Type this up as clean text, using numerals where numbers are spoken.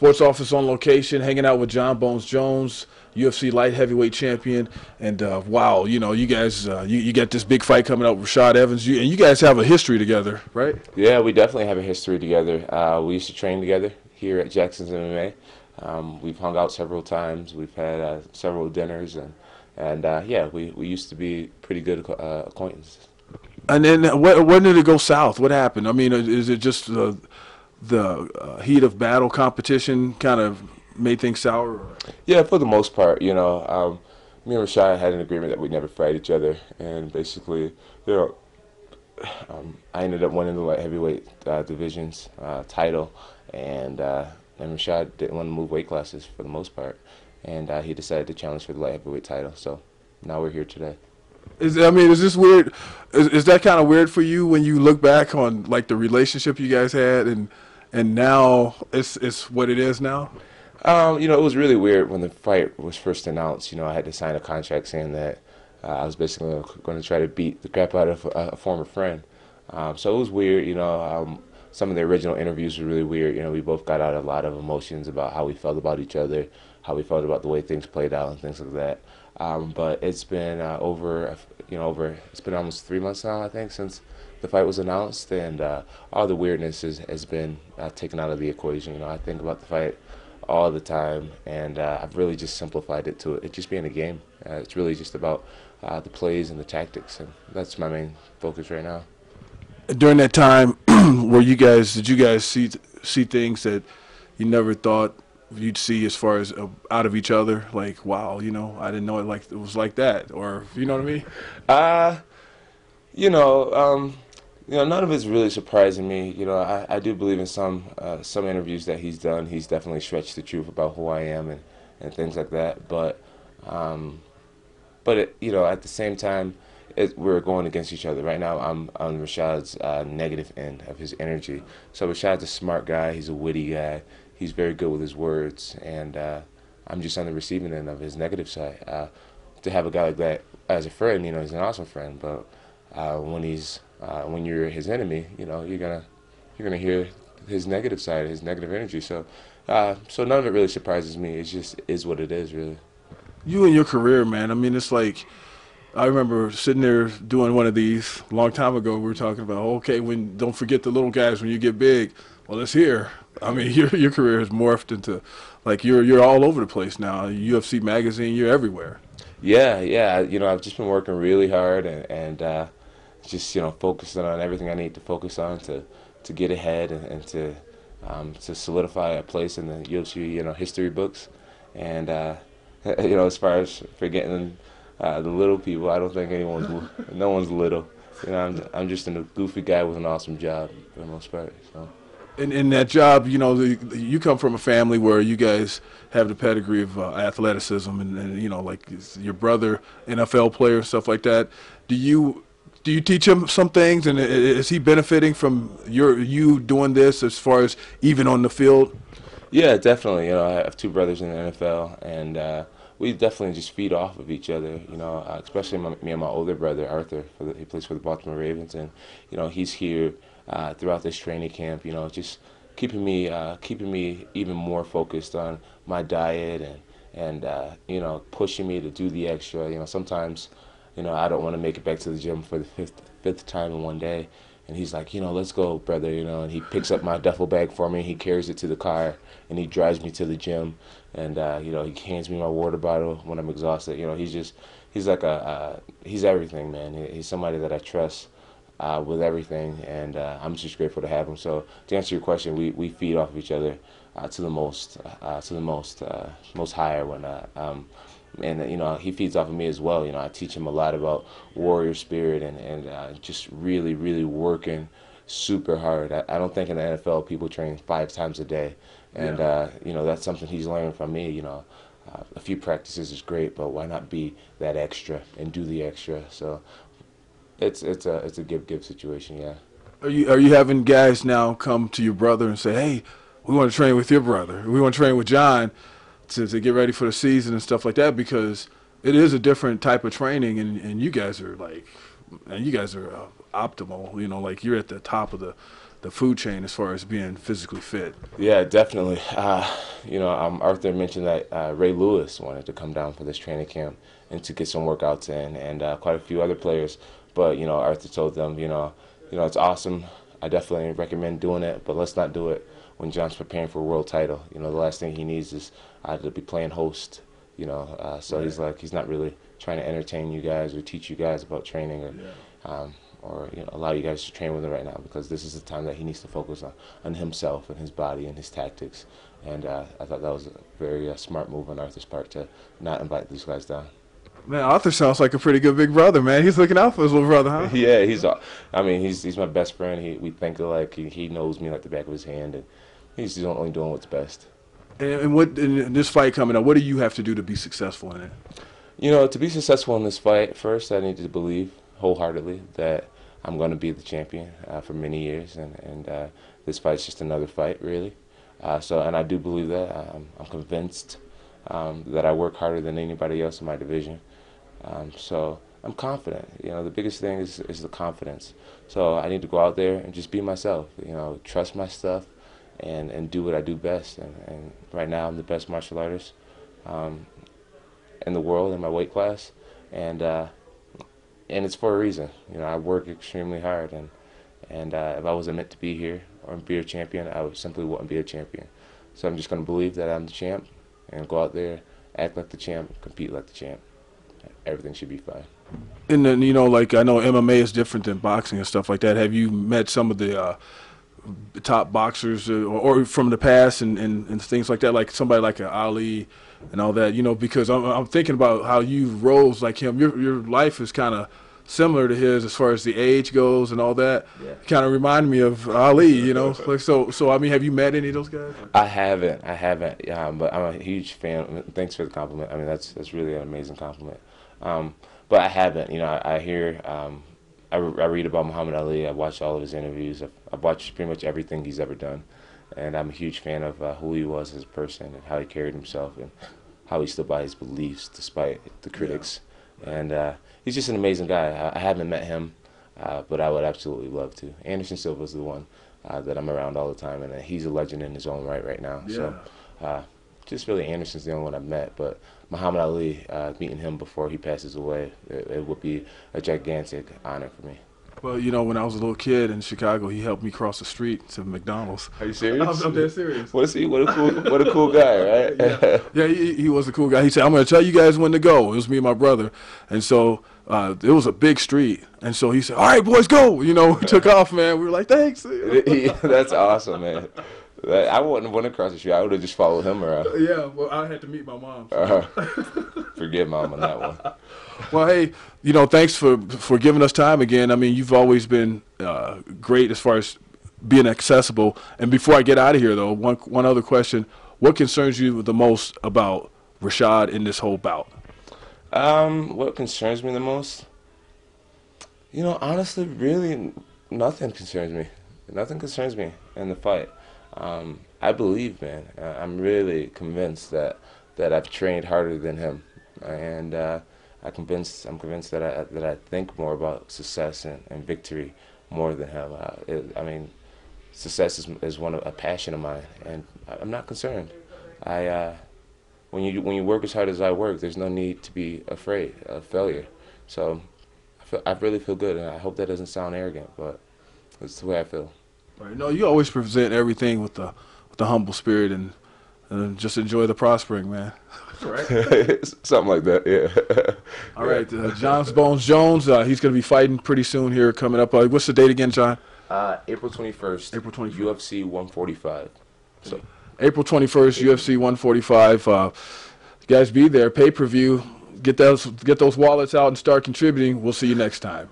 Sports Office on location, hanging out with John Bones Jones, UFC light heavyweight champion. And wow, you guys, you got this big fight coming up with Rashad Evans. And you guys have a history together, right? Yeah, we definitely have a history together. We used to train together here at Jackson's MMA. We've hung out several times. We've had several dinners, and yeah, we used to be pretty good acquaintances. And then when did it go south? What happened? I mean, is it just the heat of battle competition kind of made things sour? Yeah, for the most part, me and Rashad had an agreement that we'd never fight each other, and basically, I ended up winning the light heavyweight divisions title, and Rashad didn't want to move weight classes for the most part, and he decided to challenge for the light heavyweight title. So now we're here today. Is this weird? Is that kind of weird for you when you look back on like the relationship you guys had, and now it's what it is now? It was really weird when the fight was first announced. I had to sign a contract saying that I was basically going to try to beat the crap out of a former friend. So it was weird. Some of the original interviews were really weird. We both got out a lot of emotions about how we felt about each other, how we felt about the way things played out, and things like that. But it's been it's been almost 3 months now, I think, since the fight was announced, and all the weirdness has been taken out of the equation. I think about the fight all the time, and I've really just simplified it to it just being a game. It's really just about the plays and the tactics, and that's my main focus right now. During that time, did you guys see things that you never thought you'd see as far as out of each other? Like, wow, I didn't know it was like that, or you know what I mean? None of it's really surprising me. I do believe in some interviews that he's done. He's definitely stretched the truth about who I am and things like that. But at the same time, we're going against each other. Right now, I'm on Rashad's negative end of his energy. So Rashad's a smart guy. He's a witty guy. He's very good with his words, and I'm just on the receiving end of his negative side. To have a guy like that as a friend, he's an awesome friend. But when you're his enemy, you're gonna hear his negative side, his negative energy. So none of it really surprises me. It just is what it is, really. You and your career, man. I mean, it's like I remember sitting there doing one of these a long time ago. We were talking about, okay, don't forget the little guys when you get big. Well, it's here. I mean, your career has morphed into like you're all over the place now. UFC magazine, you're everywhere. Yeah. I've just been working really hard and just focusing on everything I need to focus on to get ahead and to solidify a place in the UFC history books. And as far as forgetting the little people, I don't think no one's little. I'm just a goofy guy with an awesome job for the most part. So. In that job, you come from a family where you guys have the pedigree of athleticism, and like your brother, NFL player, stuff like that. Do you teach him some things, and is he benefiting from you doing this as far as even on the field? Yeah, definitely. I have two brothers in the NFL, and we definitely just feed off of each other. Especially me and my older brother Arthur. He plays for the Baltimore Ravens, and he's here throughout this training camp. Just keeping me even more focused on my diet and pushing me to do the extra. Sometimes I don't want to make it back to the gym for the fifth time in one day. And he's like, let's go, brother, and he picks up my duffel bag for me, he carries it to the car, and he drives me to the gym, and, he hands me my water bottle when I'm exhausted. He's everything, man. He's somebody that I trust with everything, and I'm just grateful to have him. So to answer your question, we feed off of each other to the most higher when and he feeds off of me as well. I teach him a lot about warrior spirit and just really working super hard. I don't think in the NFL people train 5 times a day, and that's something he's learned from me. A few practices is great, but why not be that extra and do the extra? So it's a give situation, yeah. Are you having guys now come to your brother and say, hey, we want to train with your brother, we want to train with John to get ready for the season and stuff like that, because it is a different type of training, and you guys are optimal, like you're at the top of the food chain as far as being physically fit. Yeah, definitely. You know, Arthur mentioned that Ray Lewis wanted to come down for this training camp and to get some workouts in, and quite a few other players. But you know, Arthur told them, it's awesome. I definitely recommend doing it, but let's not do it when John's preparing for a world title. You know, the last thing he needs is to be playing host. You know, so he's not really trying to entertain you guys or teach you guys about training or allow you guys to train with him right now, because this is the time that he needs to focus on himself and his body and his tactics. And I thought that was a very smart move on Arthur's part to not invite these guys down. Man, Arthur sounds like a pretty good big brother, man. He's looking out for his little brother, huh? Yeah, he's my best friend. We think alike. He knows me like the back of his hand, and he's only doing what's best. And what in this fight coming up, what do you have to do to be successful in it? You know, to be successful in this fight, first I need to believe wholeheartedly that I'm going to be the champion for many years, and this fight's just another fight, really. And I do believe that. I'm convinced that I work harder than anybody else in my division. So I'm confident. You know, the biggest thing is the confidence. So I need to go out there and just be myself. You know, trust my stuff and do what I do best. And right now I'm the best martial artist in the world in my weight class, and it's for a reason. You know, I work extremely hard, and if I wasn't meant to be here or be a champion, I simply wouldn't be a champion. So I'm just going to believe that I'm the champ and go out there, act like the champ, compete like the champ. Everything should be fine. And then, like I know MMA is different than boxing and stuff like that. Have you met some of the top boxers or from the past and things like that, like somebody like an Ali and all that? Because I'm thinking about how you rose like him. Your life is kind of similar to his as far as the age goes and all that. Yeah. Kind of remind me of Ali, Like so I mean, have you met any of those guys? I haven't. But I'm a huge fan. Thanks for the compliment. I mean, that's really an amazing compliment. But I haven't. I hear. I read about Muhammad Ali. I watch all of his interviews. I've watched pretty much everything he's ever done, and I'm a huge fan of who he was as a person and how he carried himself and how he stood by his beliefs despite the critics. Yeah. And he's just an amazing guy. I haven't met him, but I would absolutely love to. Anderson Silva's the one that I'm around all the time, and he's a legend in his own right now. Yeah. So just really Anderson's the only one I've met, but Muhammad Ali, meeting him before he passes away, it would be a gigantic honor for me. Well, when I was a little kid in Chicago, he helped me cross the street to McDonald's. Are you serious? I'm dead serious. What a cool guy, right? Yeah, he was a cool guy. He said, "I'm going to tell you guys when to go." It was me and my brother, and so it was a big street, and so he said, "All right, boys, go." We took off, man. We were like, "Thanks." That's awesome, man. I wouldn't have went across the street. I would have just followed him around. Yeah, well, I had to meet my mom. So. Forgive Mom on that one. Well, hey, thanks for giving us time again. I mean, you've always been great as far as being accessible. And before I get out of here, though, one other question. What concerns you the most about Rashad in this whole bout? What concerns me the most? Honestly, really, nothing concerns me. Nothing concerns me in the fight. I believe, man. I'm really convinced that I've trained harder than him, and I'm convinced that I think more about success and victory more than him. I mean, success is a passion of mine, and I'm not concerned. When you work as hard as I work, there's no need to be afraid of failure. So I really feel good, and I hope that doesn't sound arrogant, but it's the way I feel. Right. No, you always present everything with the humble spirit and just enjoy the prospering, man. Right. Something like that, yeah. All right, John Bones Jones. He's going to be fighting pretty soon here coming up. What's the date again, John? April 21st. April 21st. UFC 145. So April 21st, UFC 145. You guys be there. Pay-per-view. Get those wallets out and start contributing. We'll see you next time.